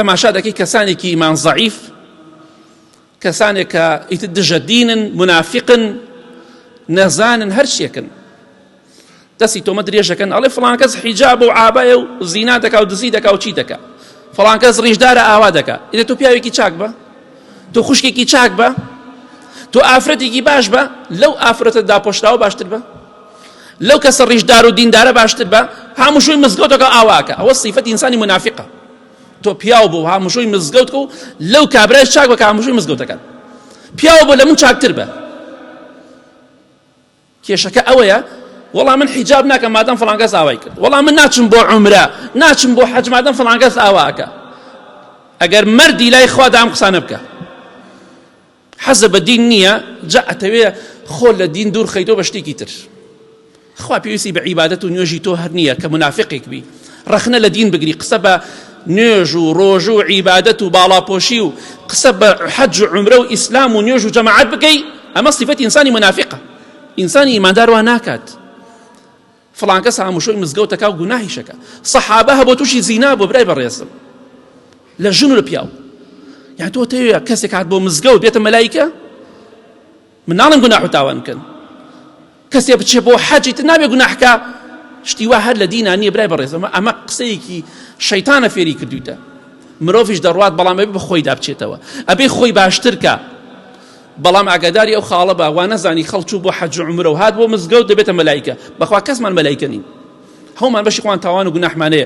تەماشا دەکەی کەسانێکی ئیمان زەعیف، کەسانێک کە ئیتر دژە دینن، منافقن، نەزانن، هەر شتێکن، دەستی تۆمە درێژەکەن، ئەڵێ فڵان کەس حیجاب و عابەیە و زینا دەکا و دزی دەکا و چی دەکا، فڵان کەس ڕیژدارە ئاوا دەکا. ئیتر تۆ پیاوێکی چاک بە، تۆ خوشکێکی چاک بە، تۆ ئافرەتێکی باش بە، لەو ئافرەتە داپۆشراوە باشتر بە، لەو کەسە ڕیژدار و دیندارە باشتر بە، هەمووشوی مزگەوتەکە ئاواکە. ئەوە سیفەتی ئینسانی منافقە. تۆ پیاو بوو هەمووشوی مزگەوتکە و لەو کابرای چاک بە کە هەمووشوی مزگەوتەکە، پیاو بۆ لەمون چاکتر بە. کێشەکە ئەوەیە وەڵام من حیجاب ناکەم مادام فڵان کەس ئاوای کرد، وەڵام من ناچم بۆ عومرە، ناچم بۆ حەج مادام فڵان کەس ئاواکە. ئەگەر مەردی لای خوا دام قسانە بکە، حەزە بە دین نییە، جا ئەتەوێ خۆ لە دین دوور خەیتۆ بە شتێکی تر. خوا پێویستی بە عیبادەت و نوێژی تۆ هەر نییە کە منافقێک بی، ڕەخنە لە دین بگری، قسە بە نوێژ و ڕۆژ و عیبادەت و باڵاپۆشی و قسە بە حەج و عومرە و ئیسلام و نوێژ و جەماعەت بکەی، ئەمە سیفەتی ئینسانی منافقە. ئینسانی ئیماندار وا ناکات. فڵان کەس هەمووشۆی مزگەوتەکە و گوناهیشەکە. سەحابە هەبوو تووشی زینا بۆ برای بەڕێزم لە ژن و لە پیاو. یان تۆ تەوێ کەسێک هات بۆ مزگەوت بێتە مەلایکە؟ من ناڵم گوناح و تاوان بکەن. کەسێ بچێ بۆ حەجی تر نابێ گوناحکە. شتی وا هەر لە دینە نییە برای بەڕێزم. ئەمە قسەیەکی شەیتانە فێری کردوویتە. مرۆڤیش دەڕوات بەڵام ئەبێ بە خۆی دابچێتەوە، ئەبێ خۆی باشترکە، بەڵام ئاگاداری ئەو خاڵە بە وا نەزانی خەڵچوو بۆ حەج و عومرە و هات بۆ مزگەوت دەبێتە مەلایکە. بەخوا کەسمان مەلایکە نین، هەومان بەشی خوان تاوان و گوناحمانەیە.